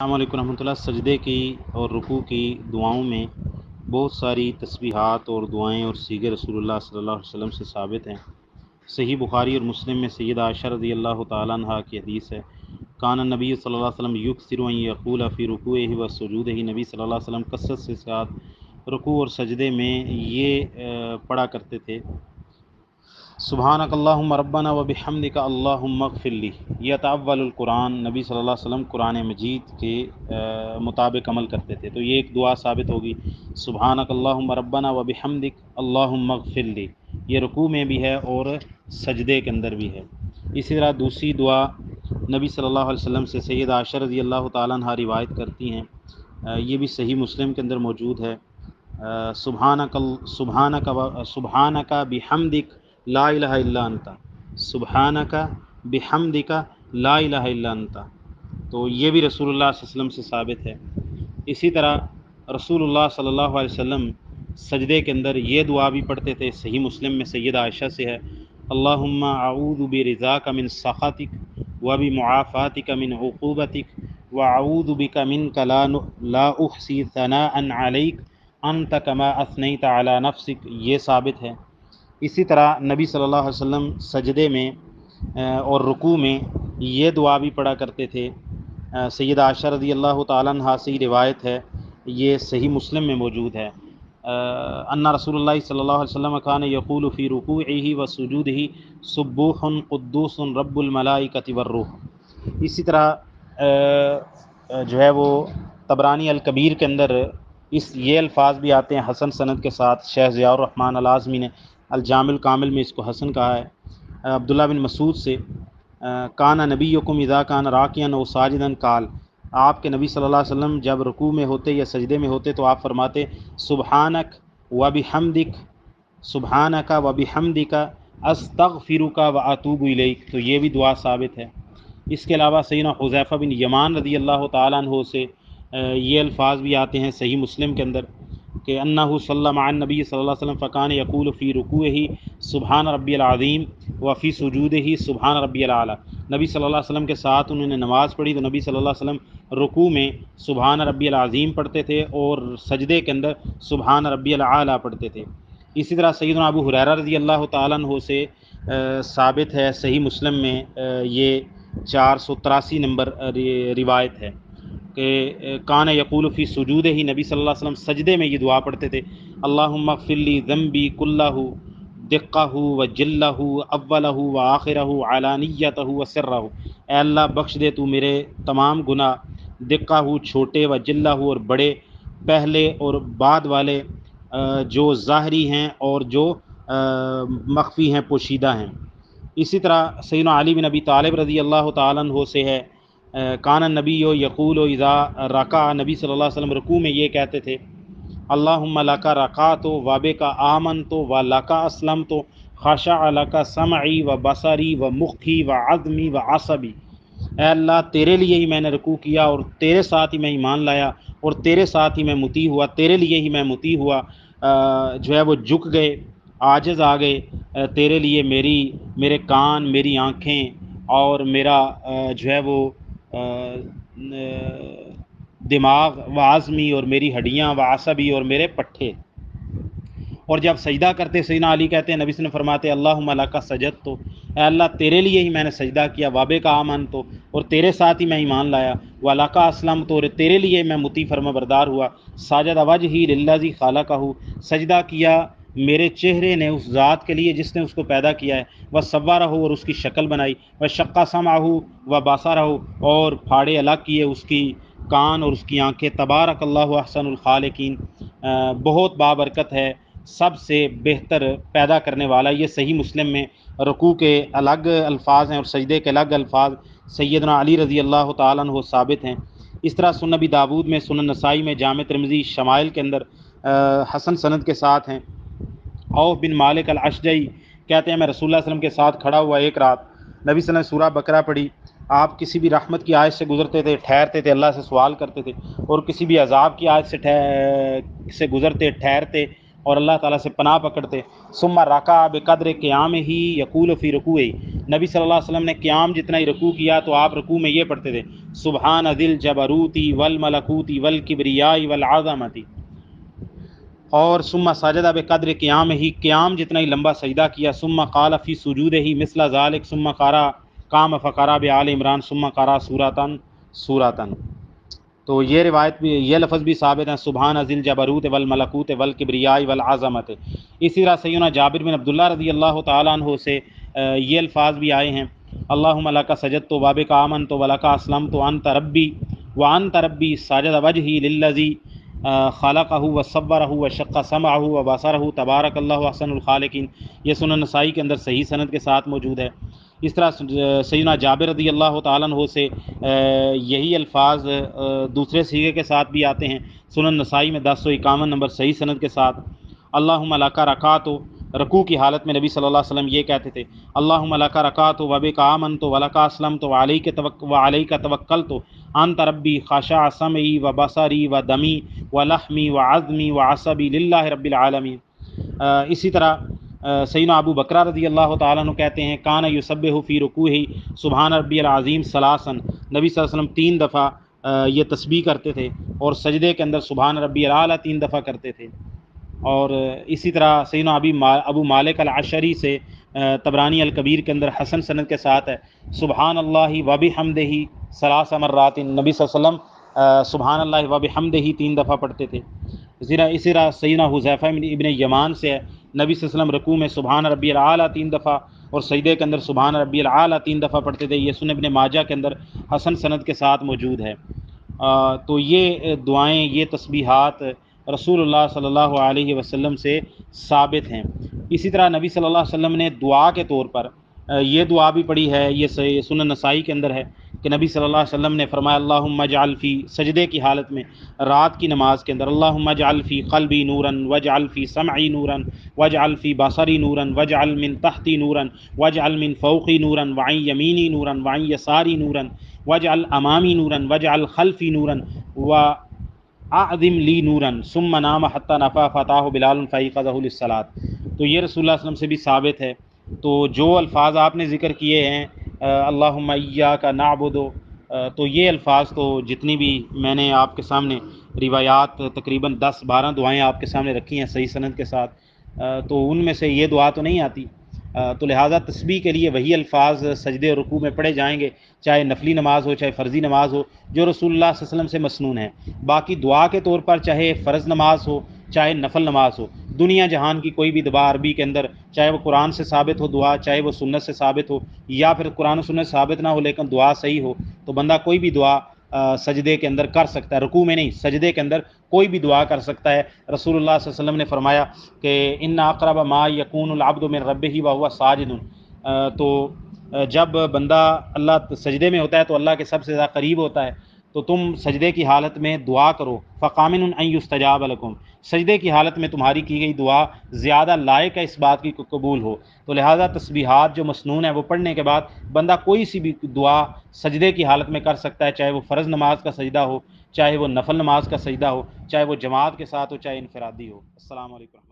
السلام علیکم ورحمۃ اللہ۔ سجدے کی اور رکوع کی دعاؤں میں بہت ساری تسبیحات اور دعائیں اور صیغے رسول اللہ صلی اللہ علیہ وسلم سے ثابت ہیں۔ صحیح بخاری اور مسلم میں سیدہ عائشہ رضی اللہ تعالیٰ عنہا کی حدیث ہے، کان النبی صلی اللہ علیہ وسلم یکثر ان یقول فی رکوعہ و سجودہ، نبی صلی اللہ علیہ وسلم کثرت سے ساتھ رکوع اور سجدے میں یہ پڑھا کرتے تھے، سبحانک اللہم ربنا و بحمدک اللہم اغفر لی۔ یہ تعول القرآن، نبی صلی اللہ علیہ وسلم قرآن مجید کے مطابق عمل کرتے تھے، تو یہ ایک دعا ثابت ہوگی، سبحانک اللہم ربنا و بحمدک اللہم اغفر لی، یہ رکوع میں بھی ہے اور سجدے کے اندر بھی ہے۔ اسی طرح دوسری دعا نبی صلی اللہ علیہ وسلم سے سیدہ عائشہ رضی اللہ تعالیٰ عنہ روایت کرتی ہیں، یہ بھی صحیح مسلم کے اندر موجود ہے، سبحانک بحمدک لا الہ الا انت، سبحانک بحمدک لا الہ الا انت، تو یہ بھی رسول اللہ صلی اللہ علیہ وسلم سے ثابت ہے۔ اسی طرح رسول اللہ صلی اللہ علیہ وسلم سجدے کے اندر یہ دعا بھی پڑھتے تھے، صحیح مسلم میں سیدہ عائشہ سے ہے، اللہم اعوذ برضاک من سخطک و بمعافاتک من عقوبتک واعوذ بک منک لا احصی ثناء علیک انت کما اثنیت علی نفسک، یہ ثابت ہے۔ اسی طرح نبی صلی اللہ علیہ وسلم سجدے میں اور رکوع میں یہ دعا بھی پڑھا کرتے تھے، سیدہ عائشہ رضی اللہ تعالیٰ عنہ سے روایت ہے، یہ صحیح مسلم میں موجود ہے، ان رسول اللہ صلی اللہ علیہ وسلم کان یقول فی رکوعہ و سجودہ سبوح قدوس رب الملائکۃ والروح۔ اسی طرح جو ہے وہ طبرانی الکبیر کے اندر یہ الفاظ بھی آتے ہیں حسن سند کے ساتھ، شیخ ضیاء الرحمن العازمی نے الجامع الکامل میں اس کو حسن کہا ہے، عبداللہ بن مسعود سے، کان نبیکم اذا کان راکعا و ساجدا قال، آپ کے نبی صلی اللہ علیہ وسلم جب رکوع میں ہوتے یا سجدے میں ہوتے تو آپ فرماتے سبحانک و بحمدک، سبحانک و بحمدک استغفرک و اتوب الیک، تو یہ بھی دعا ثابت ہے۔ اس کے علاوہ سیدنا حذیفہ بن یمان رضی اللہ تعالیٰ عنہ سے یہ الفاظ بھی آتے ہیں صحیح مسلم کے اندر کہ انہ صلی مع النبی صلی اللہ علیہ وسلم فکان یقول فی رکوعہ سبحان ربی العظیم و فی سجودہ سبحان ربی الاعلیٰ، نبی صلی اللہ علیہ وسلم کے ساتھ انہوں نے نماز پڑھی تو نبی صلی اللہ علیہ وسلم رکوع میں سبحان ربی العظیم پڑھتے تھے اور سجدے کے اندر سبحان ربی الاعلیٰ پڑھتے تھے۔ اسی طرح سیدنا ابو ہریرہ رضی اللہ تعالیٰ عنہ سے ثابت ہے، صحیح مسلم میں یہ 483 نمبر روایت ہے کہ کان یقول فی سجودہ، نبی صلی اللہ علیہ وسلم سجدے میں یہ دعا پڑھتے تھے، اللہم اغفر لی ذنبی کلہ دقہ و جلہ اولہ و آخرہ علانیتہ و سرہ، اے اللہ بخش دے تو میرے تمام گناہ، دقہ چھوٹے و جلہ اور بڑے، پہلے اور بعد والے، جو ظاہری ہیں اور جو مخفی ہیں، پوشیدہ ہیں۔ اسی طرح سیدنا علی بن ابی طالب رضی اللہ تعالیٰ عنہ سے ہے، کان النبی یقول اذا رکع، نبی صلی اللہ علیہ وسلم رکوع میں یہ کہتے تھے اللہم لک رکعت و بک آمنت و لک اسلمت خشع لک سمعی و بصری و مخی و عظمی و عصبی، اے اللہ تیرے لیے ہی میں نے رکوع کیا اور تیرے ساتھ ہی میں ایمان لایا اور تیرے ساتھ ہی میں مطیع ہوا، تیرے لیے ہی میں مطیع ہوا، جو ہے وہ جھک گئے، عاجز آ گئے تیرے لیے، میرے کان، میری آنکھیں اور میرا جو ہے وہ دماغ و عظمی، اور میری ہڈیاں و عصبی، اور میرے پٹھے۔ اور جب سجدہ کرتے سیدنا علی کہتے ہیں، نبی صلی اللہ علیہ وسلم فرماتے اللہم لک سجدت، اے اللہ تیرے لیے ہی میں نے سجدہ کیا، وابک آمنت، اور تیرے ساتھ ہی میں ایمان لایا، ولک اسلمت، اور تیرے لیے میں مطیع فرما بردار ہوا، ساجد وجہی للذی خلقہ، سجدہ کیا میرے چہرے نے اس ذات کے لیے جس نے اس کو پیدا کیا ہے، وصورہ، اور اس کی شکل بنائی، وشق سمعہ و بصرہ، اور پھاڑے الگ کیے اس کی کان اور اس کی آنکھیں، تبارک اللہ احسن الخالقین، بہت بابرکت ہے سب سے بہتر پیدا کرنے والا۔ یہ صحیح مسلم میں رکوع کے الگ الفاظ ہیں اور سجدے کے الگ الفاظ سیدنا علی رضی اللہ تعالیٰ عنہ ثابت ہیں۔ اس طرح سنن نبی داود میں، سنن نسائی میں، جامع ترمذی شمائل کے اندر حسن سند کے ساتھ ہیں۔ عوف بن مالک الاشجعی کہتے ہیں میں رسول اللہ صلی اللہ علیہ وسلم کے ساتھ کھڑا ہوا ایک رات، نبی صلی اللہ علیہ وسلم سورہ بقرہ پڑھی، آپ کسی بھی رحمت کی آیت سے گزرتے تھے، ٹھہرتے تھے، اللہ سے سوال کرتے تھے، اور کسی بھی عذاب کی آیت سے گزرتے، ٹھہرتے اور اللہ تعالیٰ سے پناہ پکڑتے. ثم رکع بقدر قیام ہی یقول فی رکوعہ، نبی صلی اللہ علیہ وسلم نے قیام جتنا ہی رکوع کیا تو آپ رکوع میں یہ پڑھتے تھے سبحان ذی الجبروت والملکوت والکبریاء والعظمۃ. اور ثم سجد بقدر قیام ہی، قیام جتنا ہی لمبا سجدہ کیا. ثم قال فی سجود ہی مثل ذلک، ثم قرأ قام فقرأ بآل عمران ثم قرأ سورۃ. تو یہ روایت بھی، یہ لفظ بھی ثابت ہیں سبحان ذی الجبروت والملکوت والکبریاء والعظمۃ. اسی طرح سیدنا جابر بن عبداللہ رضی اللہ تعالیٰ عنہ سے یہ الفاظ بھی آئے ہیں اللہم لک سجدت وبک آمنت ولک اسلمت انت ربی وانت ربی ساجد وجہی للذی خلقہ وصورہ وشق سمعہ وبصرہ تبارک اللہ احسن الخالقین. یہ سنن نسائی کے اندر صحیح سند کے ساتھ موجود ہے. اس طرح سیدنا جابر رضی اللہ تعالیٰ عنہ سے یہی الفاظ دوسرے صیغے کے ساتھ بھی آتے ہیں سنن نسائی میں 1051 نمبر صحیح سند کے ساتھ. اللہم لک رکعت، رکوع کی حالت میں نبی صلی اللہ علیہ وسلم یہ کہتے تھے اللہم لک رکعت وبک آمنت ولک اسلمت وعلیک توکلت انت ربی خاشع سمعی وبصری ودمی ولحمی وعظمی وعصبی للہ رب العالمین. اسی طرح سیدنا ابو بکرہ رضی اللہ تعالیٰ عنہ کہتے ہیں کان یسبح فی رکوعہ سبحان ربی العظیم ثلاثا، نبی صلی اللہ علیہ وسلم 3 دفعہ یہ تسبیح کرتے تھے اور سجدے کے اندر سبحان ربی الاعلیٰ 3 دفعہ کرتے تھے. اور اسی طرح سیدنا ابو مالک العشری سے طبرانی الکبیر کے اندر حسن سند کے ساتھ ہے سبحان اللہ وبحمدہ ثلاث مرات، نبی صلی اللہ علیہ وسلم سبحان اللہ وبحمدہ 3 دفعہ پڑھتے تھے. اسی طرح سیدنا حذیفہ ابن یمان سے ہے نبی صلی اللہ علیہ وسلم رکوع میں سبحان ربی الاعلیٰ 3 دفعہ اور سجدے کے اندر سبحان ربی الاعلیٰ 3 دفعہ پڑھتے تھے. یہ سنن ابن ماجہ کے اندر حسن سند کے ساتھ موجود ہے. تو یہ دعائیں، یہ تسبیحات رسول اللہ صلی اللہ علیہ وسلم سے ثابت ہیں. اسی طرح نبی صلی اللہ علیہ وسلم نے دعا کے طور پر یہ دعا بھی پڑھی ہے، یہ سنن نسائی کے اندر ہے کہ نبی صلی اللہ علیہ وسلم نے فرمایا اللہم اجعل فی، سجدے کی حالت میں رات کی نماز کے اندر اللہم اجعل فی قلبی نورا واجعل فی سمعی نورا واجعل فی بصری نورا واجعل من تحتی نورا واجعل من فوقی نورا وعن یمینی نورا وعن یساری نورا واجعل امامی نورا واجعل خلفی نورا اعظم لی نورا ثم نام حتی نفع فتاہ بلال فایقظہ للصلاۃ. تو یہ رسول اللہ صلی اللہ علیہ وسلم سے بھی ثابت ہے. تو جو الفاظ آپ نے ذکر کیے ہیں اللہم ایاک نعبد، تو یہ الفاظ تو جتنی بھی میں نے آپ کے سامنے روایات تقریباً 10-12 دعائیں آپ کے سامنے رکھی ہیں صحیح سند کے ساتھ، تو ان میں سے یہ دعا تو نہیں آتی. تو لہٰذا تسبیح کے لیے وہی الفاظ سجدے اور رکوع میں پڑھے جائیں گے، چاہے نفلی نماز ہو چاہے فرضی نماز ہو، جو رسول اللہ صلی اللہ علیہ وسلم سے مسنون ہے. باقی دعا کے طور پر چاہے فرض نماز ہو چاہے نفل نماز ہو، دنیا جہان کی کوئی بھی دعا عربی کے اندر، چاہے وہ قرآن سے ثابت ہو دعا، چاہے وہ سنت سے ثابت ہو، یا پھر قرآن و سنت ثابت نہ ہو لیکن دعا صحیح ہو، تو بندہ کوئی بھی دعا سجدے کے اندر کر سکتا ہے، رکوع میں نہیں، سجدے کے اندر کوئی بھی دعا کر سکتا ہے. رسول اللہ صلی اللہ علیہ وسلم نے فرمایا کہ ان اقرب ما یکون العبد من ربہ وہو ساجد، تو جب بندہ اللہ سجدے میں ہوتا ہے تو اللہ کے سب سے زیادہ قریب ہوتا ہے. تو تم سجدے کی حالت میں دعا کرو فقامن ان یستجاب لکم، سجدے کی حالت میں تمہاری کی گئی دعا زیادہ لائق ہے اس بات کی قبول ہو. تو لہٰذا تسبیحات جو مسنون ہیں وہ پڑھنے کے بعد بندہ کوئی سی بھی دعا سجدے کی حالت میں کر سکتا ہے، چاہے وہ فرض نماز کا سجدہ ہو، چاہے وہ نفل نماز کا سجدہ ہو، چاہے وہ جماعت کے ساتھ ہو چاہے انفرادی ہو. السلام علیکم.